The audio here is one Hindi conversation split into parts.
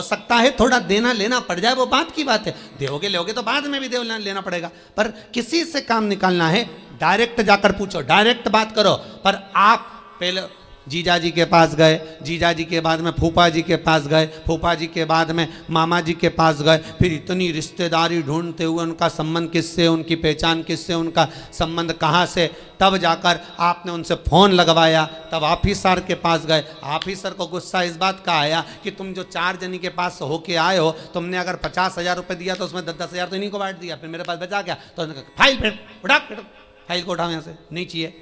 हो सकता है थोड़ा देना लेना पड़ जाए, वो बात की बात है, दोगे लोगे तो बाद में भी देना लेना पड़ेगा, पर किसी से काम निकालना है डायरेक्ट जाकर पूछो, डायरेक्ट बात करो। पर आप पहले जीजा जी के पास गए, जीजा जी के बाद में फूफा जी के पास गए, फूफा जी के बाद में मामा जी के पास गए, फिर इतनी रिश्तेदारी ढूंढते हुए उनका संबंध किससे, उनकी पहचान किससे, उनका संबंध कहाँ से, तब जाकर आपने उनसे फ़ोन लगवाया, तब ऑफिसर के पास गए। ऑफिसर को गुस्सा इस बात का आया कि तुम जो 4 जनी के पास होके आए हो, तुमने अगर 50,000 रुपये दिया तो उसमें 10-10 हज़ार तो इन्हीं को बांट दिया, फिर मेरे पास बचा क्या? तो उन्होंने कहा फाइल फिर उठा, फाइल को उठाओ यहाँ से, नहीं चाहिए,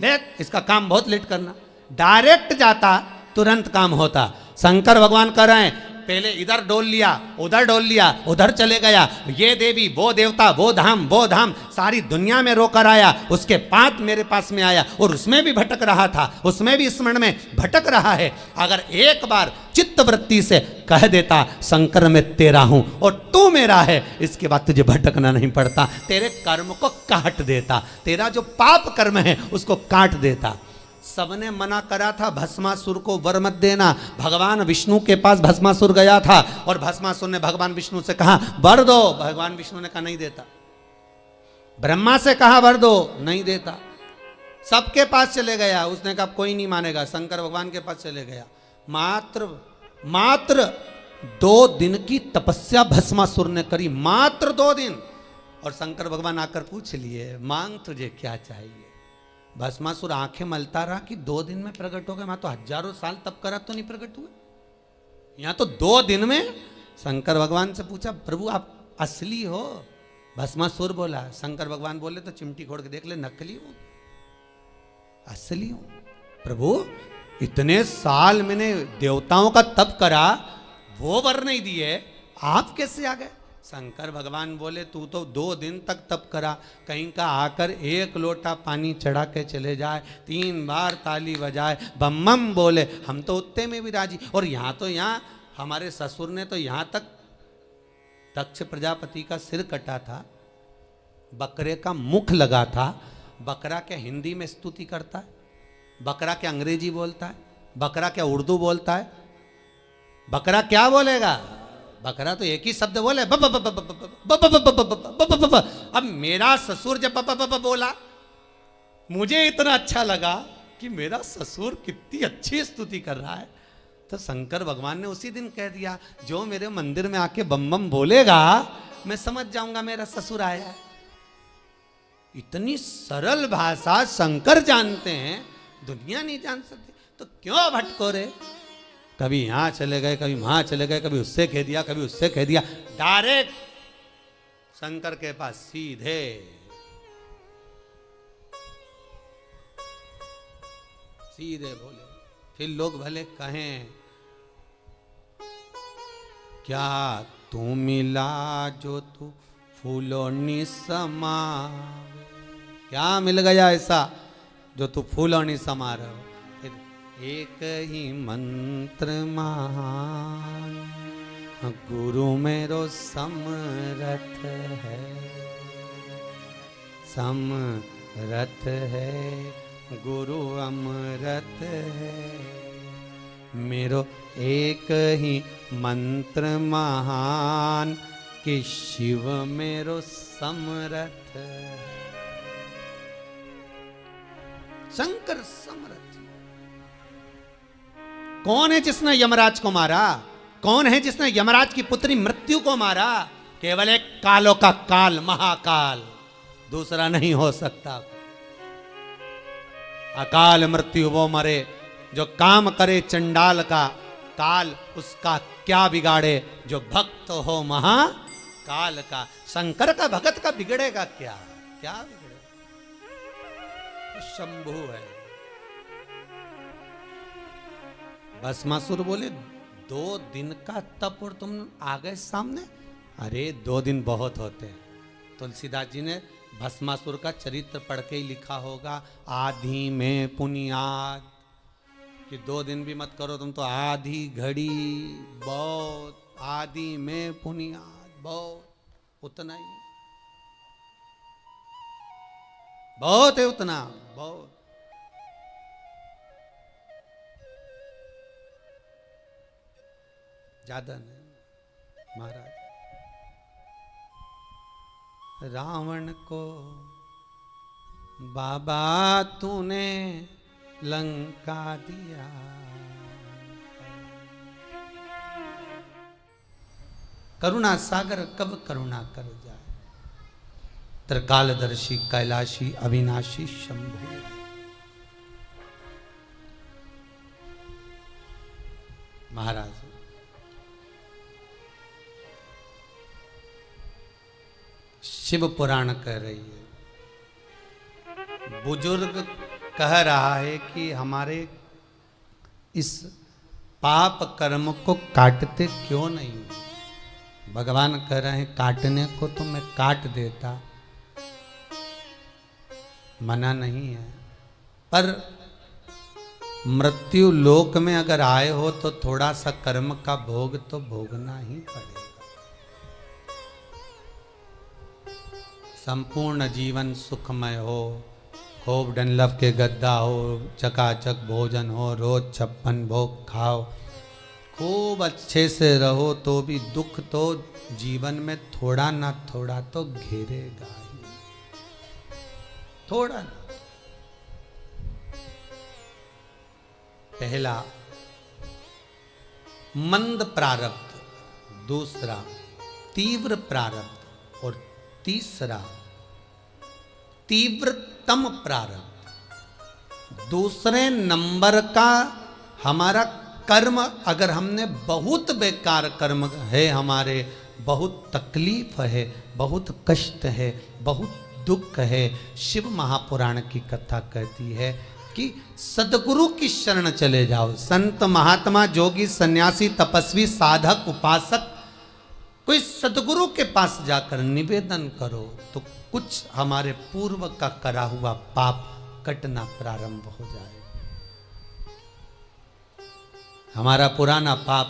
ले इसका काम बहुत लेट करना। डायरेक्ट जाता तुरंत काम होता। शंकर भगवान कह रहे हैं पहले इधर डोल लिया, उधर डोल लिया, उधर चले गया, ये देवी वो देवता वो धाम सारी दुनिया में रोकर आया, उसके बाद मेरे पास में आया और उसमें भी भटक रहा था, उसमें भी स्मरण में भटक रहा है। अगर एक बार चित्त वृत्ति से कह देता शंकर मैं तेरा हूं और तू मेरा है, इसके बाद तुझे भटकना नहीं पड़ता, तेरे कर्म को काट देता, तेरा जो पाप कर्म है उसको काट देता। सबने मना करा था भस्मासुर को वर मत देना, भगवान विष्णु के पास भस्मासुर गया था और भस्मासुर ने भगवान विष्णु से कहा वर दो, भगवान विष्णु ने कहा नहीं देता। ब्रह्मा से कहा वर दो, नहीं देता। सबके पास चले गया, उसने कहा कोई नहीं मानेगा, शंकर भगवान के पास चले गया। मात्र 2 दिन की तपस्या भस्मासुर ने करी, मात्र 2 दिन। और शंकर भगवान आकर पूछ लिए मांग तुझे क्या चाहिए। भस्मासुर आंखें मलता रहा कि 2 दिन में प्रकट हो गए, मैं तो हजारों साल तप करा तो नहीं प्रकट हुए, यहाँ तो 2 दिन में। शंकर भगवान से पूछा प्रभु आप असली हो? भस्मासुर बोला। शंकर भगवान बोले तो चिमटी खोड़ के देख ले, नकली हो असली हो? प्रभु इतने साल मैंने देवताओं का तप करा, वो वर नहीं दिए, आप कैसे आ गए? शंकर भगवान बोले तू तो 2 दिन तक तप करा, कहीं का आकर 1 लोटा पानी चढ़ा के चले जाए, 3 बार ताली बजाए, बम बम बोले, हम तो उतने में भी राजी। और यहाँ हमारे ससुर ने तो यहाँ तक दक्ष प्रजापति का सिर कटा था, बकरे का मुख लगा था। बकरा क्या हिंदी में स्तुति करता है? बकरा क्या अंग्रेजी बोलता है? बकरा क्या उर्दू बोलता है? बकरा क्या बोलेगा? बकरा तो एक ही शब्द बोले, अब मेरा ससुर जब बोला, मुझे इतना अच्छा लगा कि मेरा ससुर कितनी अच्छी स्तुति कर रहा है, तो शंकर भगवान ने उसी दिन कह दिया जो मेरे मंदिर में आके बम बम बोलेगा मैं समझ जाऊंगा मेरा ससुर आया है। इतनी सरल भाषा शंकर जानते हैं, दुनिया नहीं जान सकती, तो क्यों भटको रे? कभी यहाँ चले गए, कभी वहां चले गए, कभी उससे कह दिया, कभी उससे कह दिया, डायरेक्ट शंकर के पास सीधे। सीधे बोले, फिर लोग भले कहें क्या तू मिला जो तू फूलों नि समा, क्या मिल गया ऐसा जो तू फूलों नि समा रहे हो? एक ही मंत्र महान गुरु मेरो समरथ है, समरथ है गुरु अमृत है, मेरो एक ही मंत्र महान कि शिव मेरो समरथ। शंकर समरथ। कौन है जिसने यमराज को मारा? कौन है जिसने यमराज की पुत्री मृत्यु को मारा? केवल एक कालों का काल, महाकाल, दूसरा नहीं हो सकता। अकाल मृत्यु वो मरे जो काम करे चंडाल का, काल उसका क्या बिगाड़े जो भक्त हो महाकाल का। शंकर का भगत का बिगड़ेगा क्या? क्या बिगड़ेगा? शंभु है। भस्मासुर बोले 2 दिन का तप और तुम आ गए सामने? अरे 2 दिन बहुत होते हैं। तुलसीदास जी ने भस्मासुर का चरित्र पढ़ के ही लिखा होगा, आधी में पुनियाद, कि 2 दिन भी मत करो तुम तो आधी घड़ी बहुत, आधी में पुनियाद बहुत, उतना ही बहुत है, उतना बहुत। ज्यादा नहीं महाराज। रावण को बाबा तूने लंका दिया, करुणा सागर कब करुणा कर जाए, त्रिकालदर्शी कैलाशी अविनाशी शंभु। महाराज शिव पुराण कह रही है, बुजुर्ग कह रहा है कि हमारे इस पाप कर्म को काटते क्यों नहीं। भगवान कह रहे हैं काटने को तो मैं काट देता, मना नहीं है, पर मृत्यु लोक में अगर आए हो तो थोड़ा सा कर्म का भोग तो भोगना ही पड़ेगा। संपूर्ण जीवन सुखमय हो, खूब डनलफ के गद्दा हो, चकाचक भोजन हो, रोज 56 भोग खाओ, खूब अच्छे से रहो, तो भी दुख तो जीवन में थोड़ा ना थोड़ा तो घेरेगा ही, थोड़ा ना। पहला मंद प्रारब्ध, दूसरा तीव्र प्रारब्ध और तीसरा तीव्रतम प्रारब्ध। दूसरे नंबर का हमारा कर्म, अगर हमने बहुत बेकार कर्म है, हमारे बहुत तकलीफ है, बहुत कष्ट है, बहुत दुख है, शिव महापुराण की कथा कहती है कि सदगुरु की शरण चले जाओ। संत महात्मा जोगी सन्यासी तपस्वी साधक उपासक कोई सदगुरु के पास जाकर निवेदन करो तो कुछ हमारे पूर्व का करा हुआ पाप कटना प्रारंभ हो जाए। हमारा पुराना पाप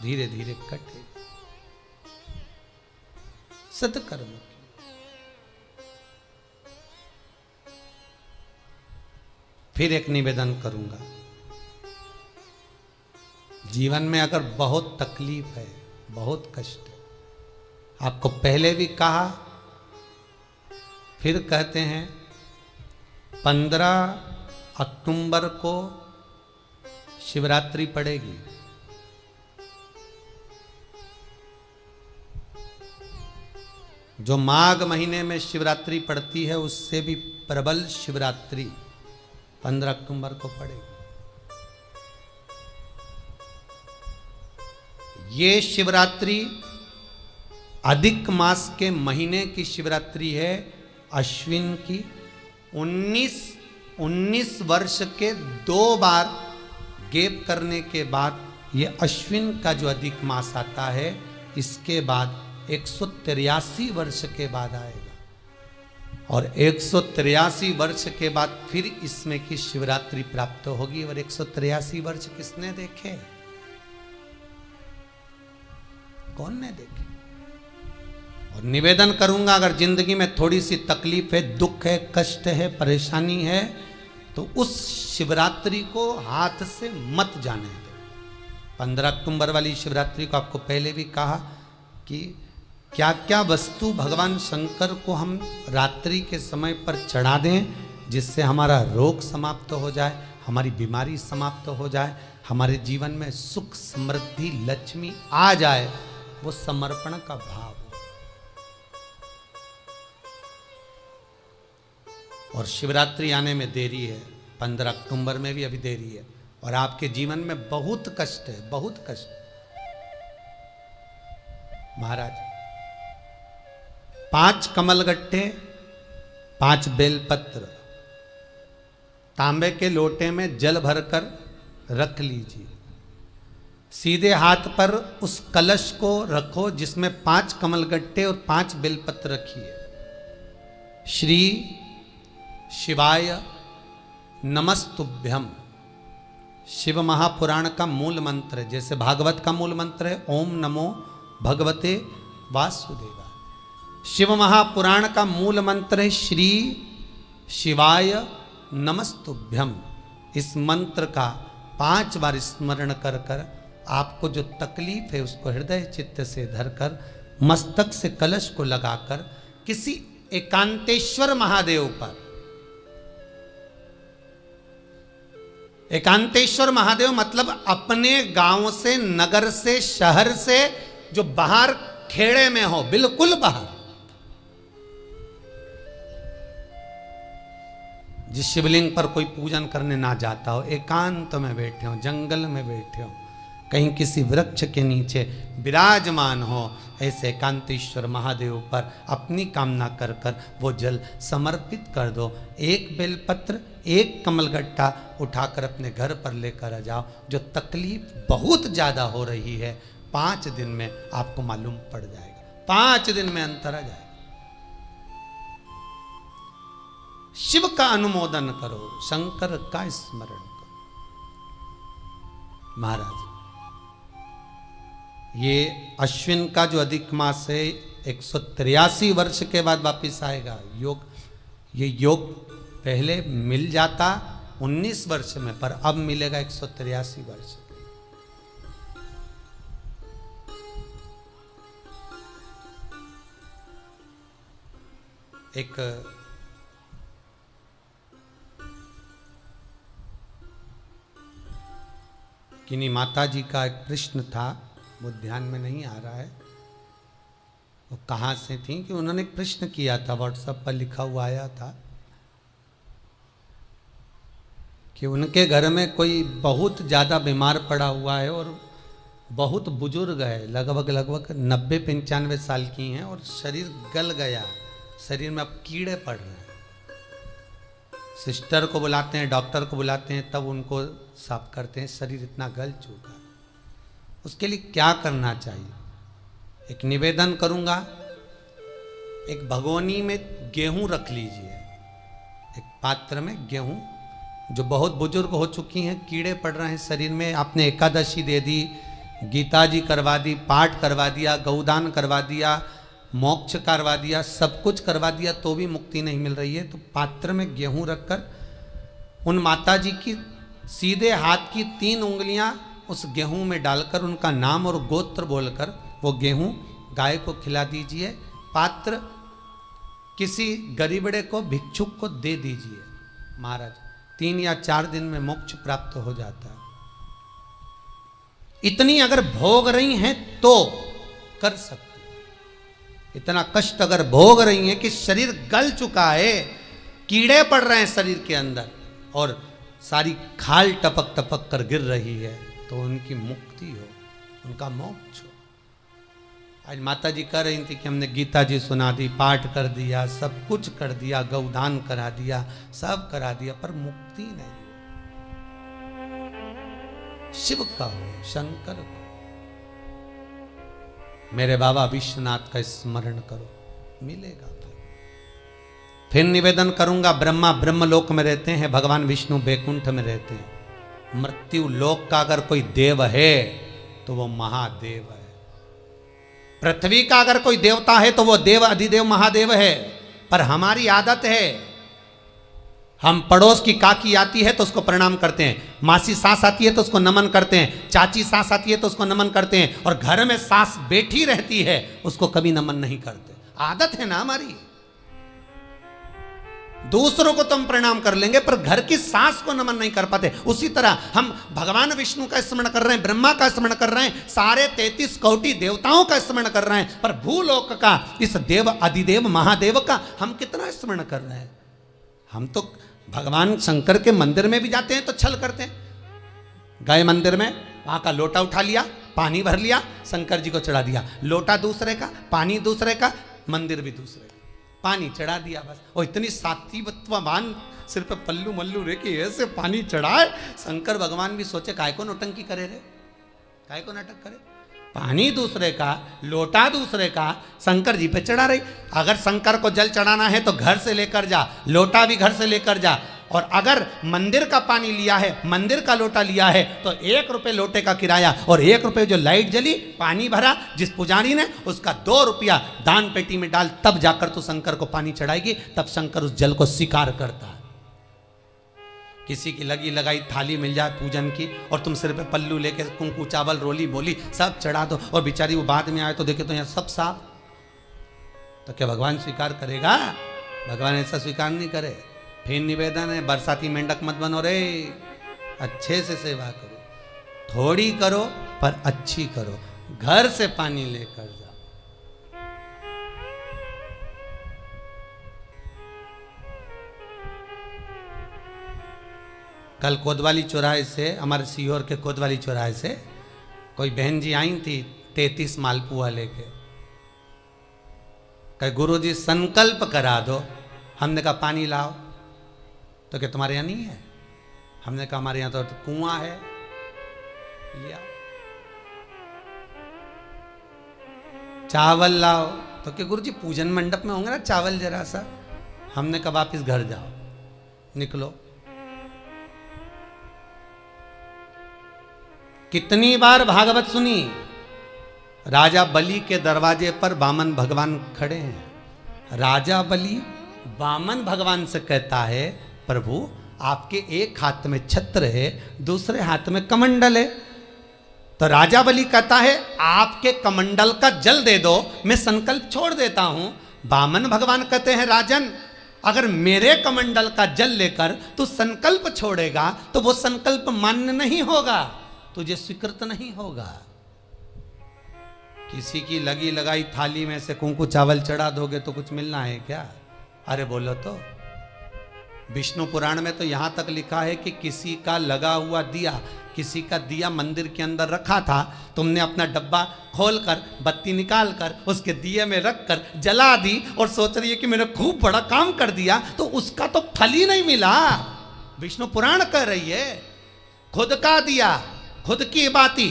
धीरे धीरे कटे। सत्कर्म फिर एक निवेदन करूंगा, जीवन में अगर बहुत तकलीफ है, बहुत कष्ट है, आपको पहले भी कहा फिर कहते हैं, 15 अक्टूबर को शिवरात्रि पड़ेगी। जो माघ महीने में शिवरात्रि पड़ती है उससे भी प्रबल शिवरात्रि 15 अक्टूबर को पड़ेगी। ये शिवरात्रि अधिक मास के महीने की शिवरात्रि है, अश्विन की। 19 वर्ष के 2 बार गैप करने के बाद ये अश्विन का जो अधिक मास आता है, इसके बाद 183 वर्ष के बाद आएगा, और 183 वर्ष के बाद फिर इसमें की शिवरात्रि प्राप्त होगी। और 183 वर्ष किसने देखे? कौन ने देखे? और निवेदन करूंगा, अगर जिंदगी में थोड़ी सी तकलीफ है, दुख है, कष्ट है, परेशानी है, तो उस शिवरात्रि को हाथ से मत जाने दो। 15 अक्टूबर वाली शिवरात्रि को आपको पहले भी कहा कि क्या क्या वस्तु भगवान शंकर को हम रात्रि के समय पर चढ़ा दें, जिससे हमारा रोग समाप्त हो जाए, हमारी बीमारी समाप्त हो जाए, हमारे जीवन में सुख समृद्धि लक्ष्मी आ जाए। वो समर्पण का भाव। और शिवरात्रि आने में देरी है, 15 अक्टूबर में भी अभी देरी है, और आपके जीवन में बहुत कष्ट है, बहुत कष्ट। महाराज 5 कमलगट्टे, 5 बेलपत्र तांबे के लोटे में जल भरकर रख लीजिए। सीधे हाथ पर उस कलश को रखो जिसमें 5 कमलगट्टे और 5 बेलपत्र रखिए। श्री शिवाय नमस्तुभ्यम शिव महापुराण का मूल मंत्र है, जैसे भागवत का मूल मंत्र है ओम नमो भगवते वासुदेवाय। शिव महापुराण का मूल मंत्र है श्री शिवाय नमस्तुभ्यम। इस मंत्र का 5 बार स्मरण कर कर आपको जो तकलीफ है उसको हृदय चित्त से धरकर मस्तक से कलश को लगाकर किसी एकांतेश्वर महादेव पर, एकांतेश्वर महादेव मतलब अपने गांव से, नगर से, शहर से जो बाहर खेड़े में हो, बिल्कुल बाहर, जिस शिवलिंग पर कोई पूजन करने ना जाता हो, एकांत में बैठे हो, जंगल में बैठे हो, कहीं किसी वृक्ष के नीचे विराजमान हो, ऐसे एकांतेश्वर महादेव पर अपनी कामना कर कर वो जल समर्पित कर दो। एक बेलपत्र, एक कमलगट्टा उठाकर अपने घर पर लेकर आ जाओ। जो तकलीफ बहुत ज़्यादा हो रही है 5 दिन में आपको मालूम पड़ जाएगा, 5 दिन में अंतर आ जाएगा। शिव का अनुमोदन करो, शंकर का स्मरण करो। महाराज, ये अश्विन का जो अधिक मास है 183 वर्ष के बाद वापिस आएगा। योग, ये योग पहले मिल जाता 19 वर्ष में, पर अब मिलेगा 183 वर्ष। एक किन्हीं माता जी का एक प्रश्न था, वो ध्यान में नहीं आ रहा है वो कहाँ से थी, कि उन्होंने एक प्रश्न किया था, व्हाट्सएप पर लिखा हुआ आया था कि उनके घर में कोई बहुत ज़्यादा बीमार पड़ा हुआ है और बहुत बुजुर्ग है, लगभग 90-95 साल की हैं और शरीर गल गया, शरीर में अब कीड़े पड़ रहे हैं। सिस्टर को बुलाते हैं, डॉक्टर को बुलाते हैं, तब उनको साफ करते हैं, शरीर इतना गल चुका। उसके लिए क्या करना चाहिए? एक निवेदन करूंगा, एक भगोनी में गेहूं रख लीजिए, एक पात्र में गेहूं, जो बहुत बुजुर्ग हो चुकी हैं, कीड़े पड़ रहे हैं शरीर में, आपने एकादशी दे दी, गीता जी करवा दी, पाठ करवा दिया, गौदान करवा दिया, मोक्ष करवा दिया, सब कुछ करवा दिया, तो भी मुक्ति नहीं मिल रही है, तो पात्र में गेहूं रखकर उन माता जी की सीधे हाथ की 3 उंगलियां उस गेहूं में डालकर उनका नाम और गोत्र बोलकर वो गेहूं गाय को खिला दीजिए। पात्र किसी गरीबड़े को, भिक्षुक को दे दीजिए। महाराज, 3 या 4 दिन में मोक्ष प्राप्त हो जाता है। इतनी अगर भोग रही हैं तो कर सकते, इतना कष्ट अगर भोग रही हैं कि शरीर गल चुका है, कीड़े पड़ रहे हैं शरीर के अंदर और सारी खाल टपक टपक कर गिर रही है, तो उनकी मुक्ति हो, उनका मोक्ष हो। आज माता जी कह रही थी कि हमने गीता जी सुना दी, पाठ कर दिया, सब कुछ कर दिया, गौदान करा दिया, सब करा दिया, पर मुक्ति नहीं। शिव का हो, शंकर को, मेरे बाबा विश्वनाथ का स्मरण करो, मिलेगा। फिर निवेदन करूंगा, ब्रह्मा ब्रह्मलोक में रहते हैं, भगवान विष्णु बैकुंठ में रहते हैं। मृत्यु लोक का अगर कोई देव है तो वो महादेव है। पृथ्वी का अगर कोई देवता है तो वो देव अधिदेव महादेव है। पर हमारी आदत है, हम पड़ोस की काकी आती है तो उसको प्रणाम करते हैं, मासी सास आती है तो उसको नमन करते हैं, चाची सास आती है तो उसको नमन करते हैं, और घर में सास बैठी रहती है उसको कभी नमन नहीं करते। आदत है ना हमारी। दूसरों को तो हम प्रणाम कर लेंगे पर घर की सास को नमन नहीं कर पाते। उसी तरह हम भगवान विष्णु का स्मरण कर रहे हैं, ब्रह्मा का स्मरण कर रहे हैं, सारे 33 कोटि देवताओं का स्मरण कर रहे हैं, पर भूलोक का इस देव अधिदेव महादेव का हम कितना स्मरण कर रहे हैं। हम तो भगवान शंकर के मंदिर में भी जाते हैं तो छल करते हैं, गए मंदिर में, वहां का लोटा उठा लिया, पानी भर लिया, शंकर जी को चढ़ा दिया, लोटा दूसरे का, पानी दूसरे का, मंदिर भी दूसरे का, पानी चढ़ा दिया बस। और इतनी सात्वित्ववान सिर पे पल्लू मल्लू रे कि ऐसे पानी चढ़ाए। शंकर भगवान भी सोचे काय को नौटंकी करे रे, काय को नाटक करे, पानी दूसरे का, लोटा दूसरे का, शंकर जी पे चढ़ा रही। अगर शंकर को जल चढ़ाना है तो घर से लेकर जा, लोटा भी घर से लेकर जा, और अगर मंदिर का पानी लिया है, मंदिर का लोटा लिया है तो 1 रुपये लोटे का किराया, और 1 रुपये जो लाइट जली, पानी भरा जिस पुजारी ने, उसका 2 रुपया दान पेटी में डाल, तब जाकर तो शंकर को पानी चढ़ाएगी, तब शंकर उस जल को स्वीकार करता है। किसी की लगी लगाई थाली मिल जाए पूजन की और तुम सिर पे पल्लू लेके कुंकू चावल रोली बोली सब चढ़ा दो और बेचारी वो बाद में आए तो देखे तो यहाँ सब साफ, तो क्या भगवान स्वीकार करेगा? भगवान ऐसा स्वीकार नहीं करे। फिर निवेदन है, बरसाती मेंढक मत बनो रे, अच्छे से सेवा करो, थोड़ी करो पर अच्छी करो, घर से पानी लेकर जाओ। कल कोतवाली चौराहे से, हमारे सीहोर के कोतवाली चौराहे से कोई बहन जी आई थी 33 मालपुआ लेके, कहे गुरुजी संकल्प करा दो। हमने कहा पानी लाओ, तो क्या तुम्हारे यहाँ नहीं है? हमने कहा हमारे यहाँ तो कुआं है, लिया। चावल लाओ, तो क्या गुरुजी पूजन मंडप में होंगे ना चावल जरा सा। हमने कहा वापिस घर जाओ, निकलो। कितनी बार भागवत सुनी? राजा बलि के दरवाजे पर वामन भगवान खड़े हैं। राजा बलि वामन भगवान से कहता है प्रभु आपके एक हाथ में छत्र है, दूसरे हाथ में कमंडल है। तो राजा बलि कहता है आपके कमंडल का जल दे दो, मैं संकल्प छोड़ देता हूं। वामन भगवान कहते हैं राजन अगर मेरे कमंडल का जल लेकर तू संकल्प छोड़ेगा तो वो संकल्प मान्य नहीं होगा, तुझे स्वीकृत नहीं होगा। किसी की लगी लगाई थाली में से कुंकू चावल चढ़ा दोगे तो कुछ मिलना है क्या? अरे बोलो तो। विष्णु पुराण में तो यहां तक लिखा है कि किसी का लगा हुआ दिया, किसी का दिया मंदिर के अंदर रखा था, तुमने अपना डब्बा खोलकर बत्ती निकाल कर उसके दिए में रखकर जला दी और सोच रही है कि मैंने खूब बड़ा काम कर दिया, तो उसका तो फल ही नहीं मिला। विष्णु पुराण कह रही है खुद का दिया, खुद की बाती,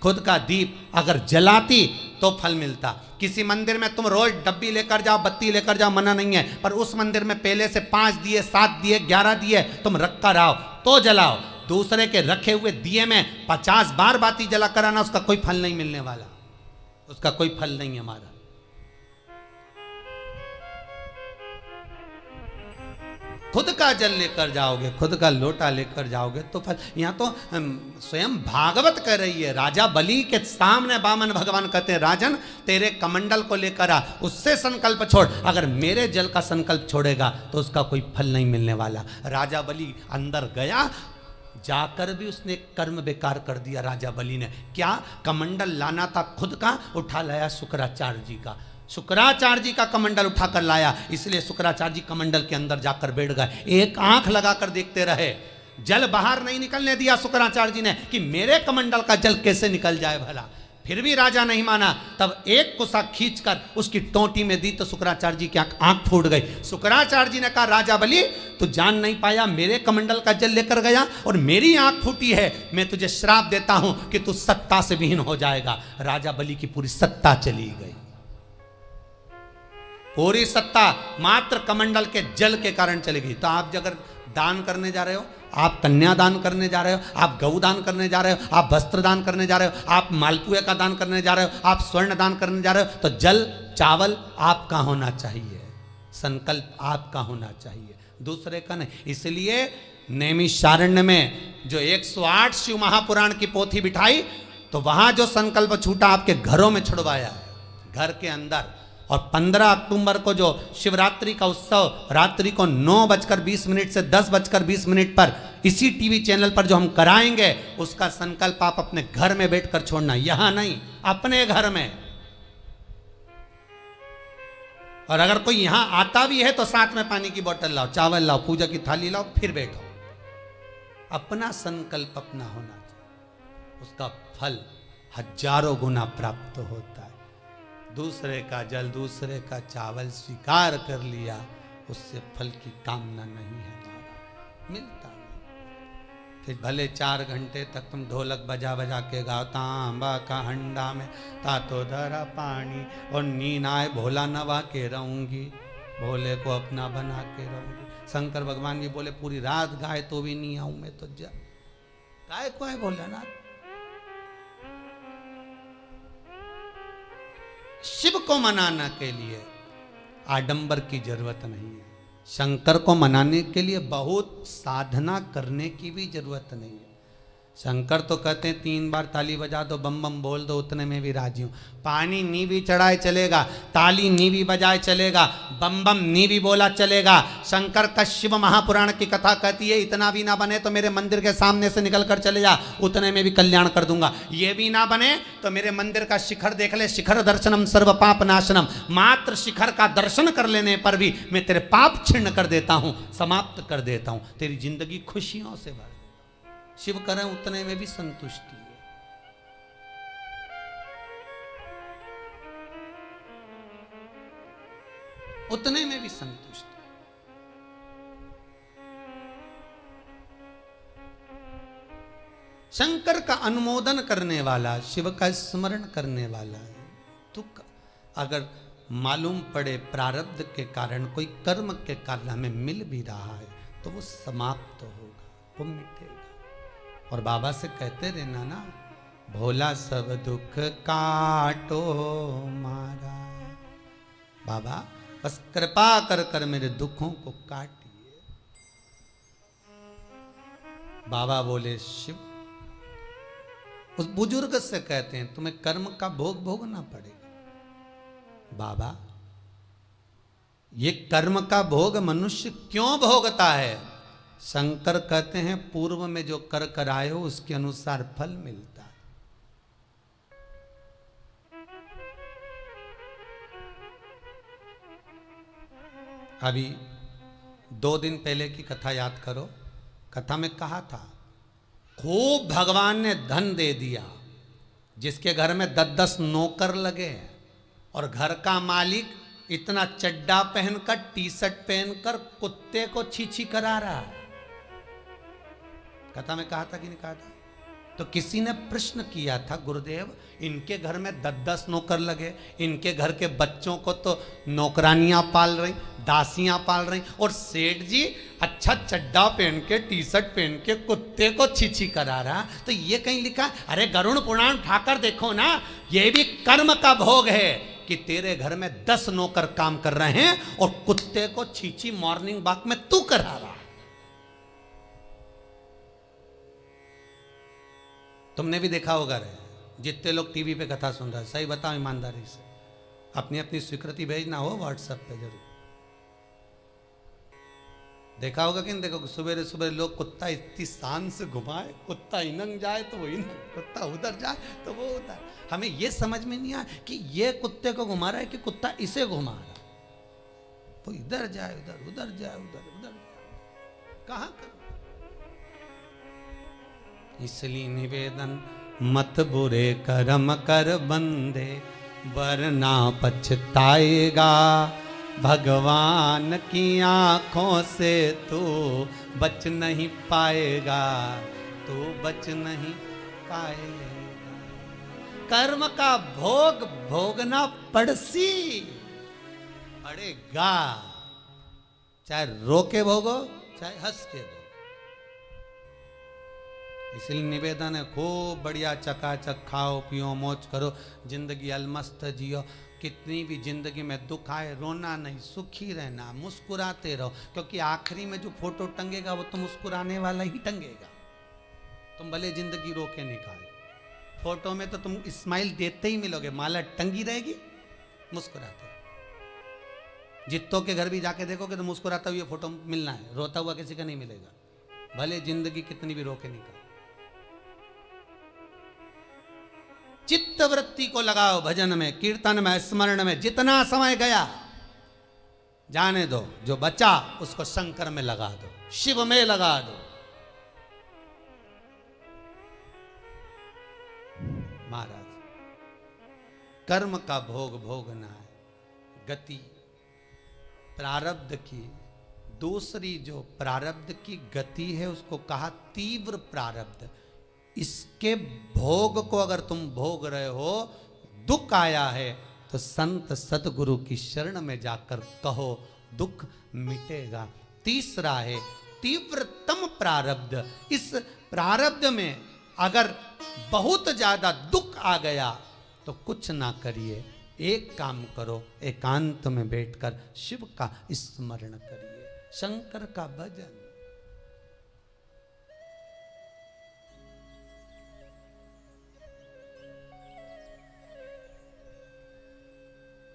खुद का दीप अगर जलाती तो फल मिलता। किसी मंदिर में तुम रोज डब्बी लेकर जाओ, बत्ती लेकर जाओ, मना नहीं है, पर उस मंदिर में पहले से 5 दिए, 7 दिए, 11 दिए तुम रख कर आओ तो जलाओ। दूसरे के रखे हुए दिए में 50 बार बाती जला कर आना, उसका कोई फल नहीं मिलने वाला, उसका कोई फल नहीं है हमारा। खुद का जल लेकर जाओगे, खुद का लोटा लेकर जाओगे तो फल। यहां तो स्वयं भागवत कह रही है, राजा बलि के सामने वामन भगवान कहते हैं राजन तेरे कमंडल को लेकर आ, उससे संकल्प छोड़, अगर मेरे जल का संकल्प छोड़ेगा तो उसका कोई फल नहीं मिलने वाला। राजा बलि अंदर गया, जाकर भी उसने कर्म बेकार कर दिया। राजा बलि ने क्या, कमंडल लाना था खुद का, उठा लाया शुक्राचार्य जी का। शुक्राचार्य जी का कमंडल उठाकर लाया, इसलिए शुक्राचार्य जी कमंडल के अंदर जाकर बैठ गए, एक आंख लगाकर देखते रहे। जल बाहर नहीं निकलने दिया शुक्राचार्य जी ने कि मेरे कमंडल का जल कैसे निकल जाए भला। फिर भी राजा नहीं माना, तब एक कुसा खींचकर उसकी टोंटी में दी तो शुक्राचार्य जी की आंख फूट गई। शुक्राचार्य जी ने कहा राजा बलि तू जान नहीं पाया, मेरे कमंडल का जल लेकर गया और मेरी आंख फूटी है, मैं तुझे श्राप देता हूं कि तू सत्ता से विहीन हो जाएगा। राजा बलि की पूरी सत्ता चली गई, पूरी सत्ता मात्र कमंडल के जल के कारण चली गई। तो आप अगर दान करने जा रहे हो, आप कन्या दान करने जा रहे हो, आप गौ दान करने जा रहे हो, आप वस्त्र दान करने जा रहे हो, आप मालपुए का दान करने जा रहे हो, आप स्वर्ण दान करने जा रहे हो, तो जल चावल आपका होना चाहिए, संकल्प आपका होना चाहिए, दूसरे का नहीं। इसलिए नैमिषारण्य में जो 108 शिव महापुराण की पोथी बिठाई तो वहां जो संकल्प छूटा आपके घरों में छुड़वाया है, घर के अंदर। और 15 अक्टूबर को जो शिवरात्रि का उत्सव रात्रि को 9:20 से 10:20 पर इसी टीवी चैनल पर जो हम कराएंगे, उसका संकल्प आप अपने घर में बैठकर छोड़ना, यहां नहीं, अपने घर में। और अगर कोई यहां आता भी है तो साथ में पानी की बोतल लाओ, चावल लाओ, पूजा की थाली लाओ, फिर बैठो। अपना संकल्प अपना होना चाहिए, उसका फल हजारों गुना प्राप्त होता है। दूसरे का जल, दूसरे का चावल स्वीकार कर लिया, उससे फल की कामना नहीं है, हमारा मिलता नहीं। फिर भले 4 घंटे तक तुम ढोलक बजा बजा के गाओ, तांबा का हंडा में तातो धरा पानी, और नींद आए भोला नवा के रहूंगी, भोले को अपना बना के रहूंगी। शंकर भगवान जी बोले पूरी रात गाए तो भी नहीं आऊं मैं, तो जा गाय को है भोलानाथ। शिव को मनाने के लिए आडंबर की जरूरत नहीं है, शंकर को मनाने के लिए बहुत साधना करने की भी जरूरत नहीं है। शंकर तो कहते हैं 3 बार ताली बजा दो, बम बम बोल दो, उतने में भी राजी हूं। पानी नी भी चढ़ाए चलेगा, ताली नी भी बजाए चलेगा, बम बम नी भी बोला चलेगा। शंकर का शिव महापुराण की कथा कहती है इतना भी ना बने तो मेरे मंदिर के सामने से निकल कर चले जा, उतने में भी कल्याण कर दूंगा। ये भी ना बने तो मेरे मंदिर का शिखर देख ले, शिखर दर्शनम सर्व पाप नाशनम। मात्र शिखर का दर्शन कर लेने पर भी मैं तेरे पाप छिन्न कर देता हूं, समाप्त कर देता हूं, तेरी जिंदगी खुशियों से भर। शिव करें उतने में भी संतुष्टि है। उतने में भी संतुष्टि। शंकर का अनुमोदन करने वाला, शिव का स्मरण करने वाला है। तो अगर मालूम पड़े प्रारब्ध के कारण, कोई कर्म के कारण हमें मिल भी रहा है तो वो समाप्त होगा, वो मिटेगा। और बाबा से कहते रहना ना, भोला सब दुख काटो मारा। बाबा बस कृपा कर कर मेरे दुखों को काटिए। बाबा बोले शिव उस बुजुर्ग से कहते हैं तुम्हें कर्म का भोग भोगना पड़ेगा। बाबा ये कर्म का भोग मनुष्य क्यों भोगता है? शंकर कहते हैं पूर्व में जो कर कर आए हो उसके अनुसार फल मिलता है। अभी 2 दिन पहले की कथा याद करो। कथा में कहा था खूब भगवान ने धन दे दिया, जिसके घर में 10-10 नौकर लगे और घर का मालिक इतना चड्डा पहनकर, टी-शर्ट पहनकर कुत्ते को छी करा रहा है। कथा में कहा था कि नहीं कहा था? तो किसी ने प्रश्न किया था, गुरुदेव इनके घर में 10-10 नौकर लगे, इनके घर के बच्चों को तो नौकरानियां पाल रही, दासियां पाल रही, और सेठ जी अच्छा चड्डा पहन के, टी-शर्ट पहन के कुत्ते को छी करा रहा। तो ये कहीं लिखा? अरे गरुड़ पुराण उठाकर देखो ना, ये भी कर्म का भोग है कि तेरे घर में 10 नौकर काम कर रहे हैं और कुत्ते को छी मॉर्निंग वॉक में तू करा रहा। तुमने भी देखा होगा रे, जितने लोग टीवी पे कथा सुन रहे हैं, सही बताओ ईमानदारी से, अपनी अपनी स्वीकृति भेजना हो व्हाट्सएप पे जरूर। देखा होगा कि नहीं देखो, सुबह सुबह लोग कुत्ता इतनी शान से घुमाए, कुत्ता इनंग जाए तो वो इनंग, कुत्ता उधर जाए तो वो उधर। हमें ये समझ में नहीं आया कि ये कुत्ते को घुमा रहा है कि कुत्ता इसे घुमा रहा है। वो इधर जाए उधर, उधर जाए उधर, उधर जाए, कहां कर। इसलिए निवेदन मत बुरे कर्म कर बंदे, वरना पछताएगा। भगवान की आंखों से तू बच नहीं पाएगा, तू बच नहीं पाएगा। कर्म का भोग भोगना पड़सी पड़ेगा, चाहे रो के भोगो चाहे हंस के भोगो। इसलिए निवेदन है खूब बढ़िया चकाचक खाओ पियो मौज करो, जिंदगी अलमस्त जियो। कितनी भी जिंदगी में दुख आए रोना नहीं, सुखी रहना, मुस्कुराते रहो, क्योंकि आखिरी में जो फोटो टंगेगा वो तो मुस्कुराने वाला ही टंगेगा। तुम भले जिंदगी रो के निकाल, फोटो में तो तुम स्माइल देते ही मिलोगे, माला टंगी रहेगी, मुस्कुराते। जित्तों के घर भी जाके देखोगे तो मुस्कुराता हुआ फोटो मिलना है, रोता हुआ किसी का नहीं मिलेगा, भले जिंदगी कितनी भी रो के निकाल। चित्त वृत्ति को लगाओ भजन में, कीर्तन में, स्मरण में। जितना समय गया जाने दो, जो बचा उसको शंकर में लगा दो, शिव में लगा दो। महाराज कर्म का भोग भोगना है, गति प्रारब्ध की। दूसरी जो प्रारब्ध की गति है उसको कहा तीव्र प्रारब्ध। इसके भोग को अगर तुम भोग रहे हो, दुख आया है तो संत सतगुरु की शरण में जाकर कहो, दुख मिटेगा। तीसरा है तीव्रतम प्रारब्ध। इस प्रारब्ध में अगर बहुत ज्यादा दुख आ गया तो कुछ ना करिए, एक काम करो, एकांत में बैठकर शिव का स्मरण करिए। शंकर का भजन।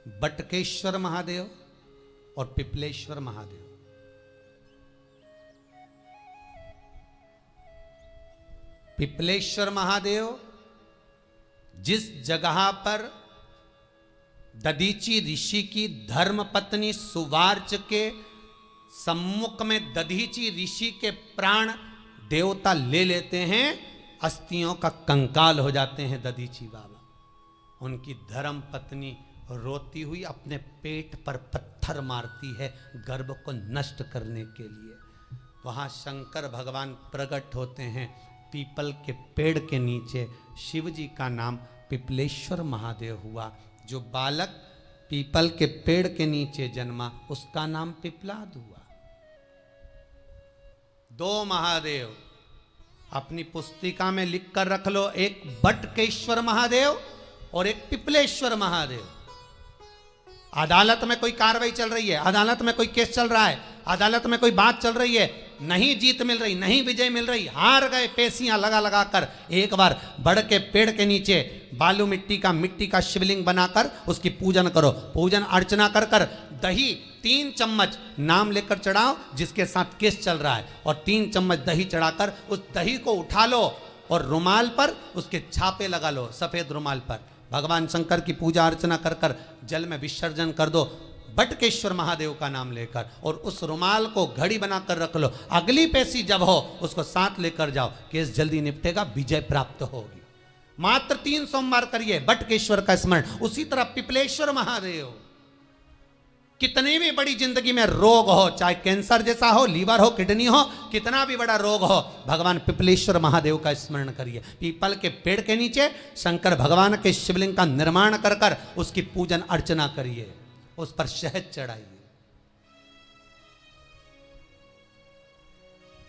बटकेश्वर महादेव और पिपलेश्वर महादेव, पिपलेश्वर महादेव जिस जगह पर दधीची ऋषि की धर्म पत्नी सुवार्च के सम्मुख में दधीची ऋषि के प्राण देवता ले लेते हैं, अस्थियों का कंकाल हो जाते हैं दधीची बाबा। उनकी धर्म पत्नी रोती हुई अपने पेट पर पत्थर मारती है गर्भ को नष्ट करने के लिए। वहां शंकर भगवान प्रकट होते हैं पीपल के पेड़ के नीचे। शिव जी का नाम पिपलेश्वर महादेव हुआ। जो बालक पीपल के पेड़ के नीचे जन्मा उसका नाम पिपलाद हुआ। दो महादेव अपनी पुस्तिका में लिख कर रख लो, एक बटकेश्वर महादेव और एक पिपलेश्वर महादेव। अदालत में कोई कार्रवाई चल रही है, अदालत में कोई केस चल रहा है, अदालत में कोई बात चल रही है, नहीं जीत मिल रही, नहीं विजय मिल रही, हार गए, पेशियां लगा लगा कर एक बार बड़ के पेड़ के नीचे बालू मिट्टी का शिवलिंग बनाकर उसकी पूजन करो। पूजन अर्चना कर कर दही 3 चम्मच नाम लेकर चढ़ाओ जिसके साथ केस चल रहा है, और 3 चम्मच दही चढ़ाकर उस दही को उठा लो और रुमाल पर उसके छापे लगा लो, सफेद रुमाल पर भगवान शंकर की पूजा अर्चना कर कर जल में विसर्जन कर दो बटकेश्वर महादेव का नाम लेकर, और उस रुमाल को घड़ी बनाकर रख लो। अगली पेशी जब हो उसको साथ लेकर जाओ, केस जल्दी निपटेगा, विजय प्राप्त होगी। मात्र 3 सोमवार करिए बटकेश्वर का स्मरण। उसी तरह पिपलेश्वर महादेव, कितनी भी बड़ी जिंदगी में रोग हो, चाहे कैंसर जैसा हो, लीवर हो, किडनी हो, कितना भी बड़ा रोग हो, भगवान पिपलेश्वर महादेव का स्मरण करिए। पीपल के पेड़ के नीचे शंकर भगवान के शिवलिंग का निर्माण कर कर उसकी पूजन अर्चना करिए, उस पर शहद चढ़ाइए।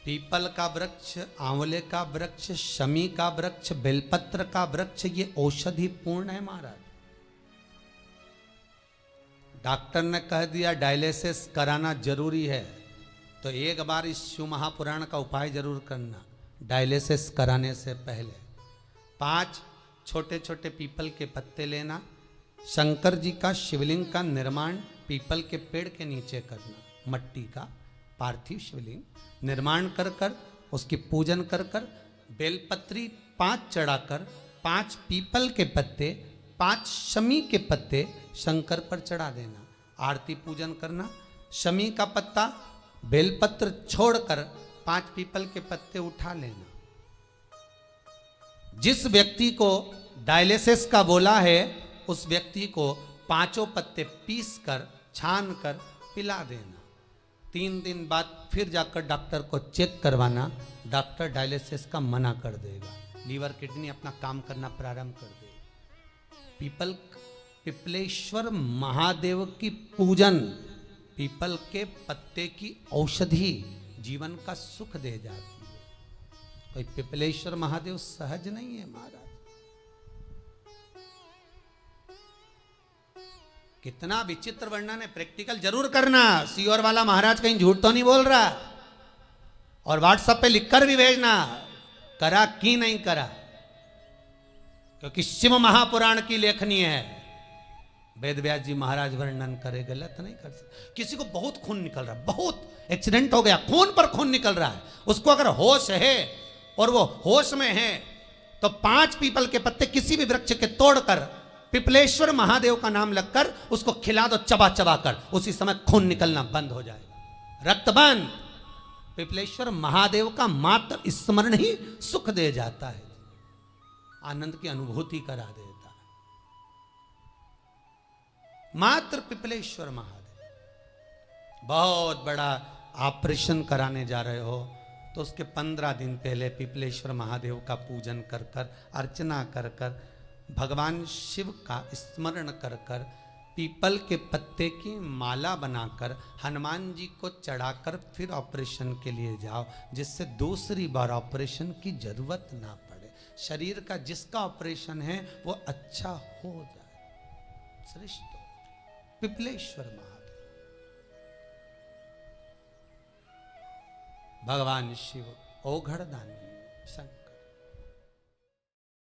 पीपल का वृक्ष, आंवले का वृक्ष, शमी का वृक्ष, बेलपत्र का वृक्ष, ये औषधि पूर्ण है महाराज। डॉक्टर ने कह दिया डायलिसिस कराना जरूरी है, तो एक बार इस शिव महापुराण का उपाय जरूर करना। डायलिसिस कराने से पहले 5 छोटे छोटे पीपल के पत्ते लेना, शंकर जी का शिवलिंग का निर्माण पीपल के पेड़ के नीचे करना, मट्टी का पार्थिव शिवलिंग निर्माण कर कर उसकी पूजन कर कर बेलपत्री 5 चढ़ाकर 5 पीपल के पत्ते 5 शमी के पत्ते शंकर पर चढ़ा देना, आरती पूजन करना। शमी का पत्ता बेलपत्र छोड़कर 5 पीपल के पत्ते उठा लेना। जिस व्यक्ति को डायलिसिस का बोला है उस व्यक्ति को 5 पत्ते पीस कर छान कर पिला देना। 3 दिन बाद फिर जाकर डॉक्टर को चेक करवाना, डॉक्टर डायलिसिस का मना कर देगा, लीवर किडनी अपना काम करना प्रारंभ कर देगा। पिपलेश्वर महादेव की पूजन, पीपल के पत्ते की औषधि जीवन का सुख दे जाती है। कोई पिपलेश्वर महादेव सहज नहीं है महाराज। कितना विचित्र वर्णन है, प्रैक्टिकल जरूर करना। सीओर वाला महाराज कहीं झूठ तो नहीं बोल रहा, और व्हाट्सएप पे लिखकर भी भेजना करा कि नहीं करा, क्योंकि शिव महापुराण की लेखनी है। वेद व्यास जी महाराज वर्णन करे, गलत नहीं कर सकते। किसी को बहुत खून निकल रहा है, बहुत एक्सीडेंट हो गया, खून पर खून निकल रहा है, उसको अगर होश है और वो होश में है तो 5 पीपल के पत्ते किसी भी वृक्ष के तोड़कर पिपलेश्वर महादेव का नाम लगकर उसको खिला दो, चबा चबा कर, उसी समय खून निकलना बंद हो जाएगा, रक्त बंद। पिपलेश्वर महादेव का मात्र स्मरण ही सुख दे जाता है, आनंद की अनुभूति करा देता है। मात्र पिपलेश्वर महादेव। बहुत बड़ा ऑपरेशन कराने जा रहे हो तो उसके 15 दिन पहले पिपलेश्वर महादेव का पूजन कर कर, अर्चना कर कर, भगवान शिव का स्मरण कर कर, पीपल के पत्ते की माला बनाकर हनुमान जी को चढ़ाकर फिर ऑपरेशन के लिए जाओ, जिससे दूसरी बार ऑपरेशन की जरूरत ना पड़े। शरीर का जिसका ऑपरेशन है वो अच्छा हो जाए। श्रेष्ठ पिपलेश्वर महादेव। भगवान शिव ओघड़ दानी।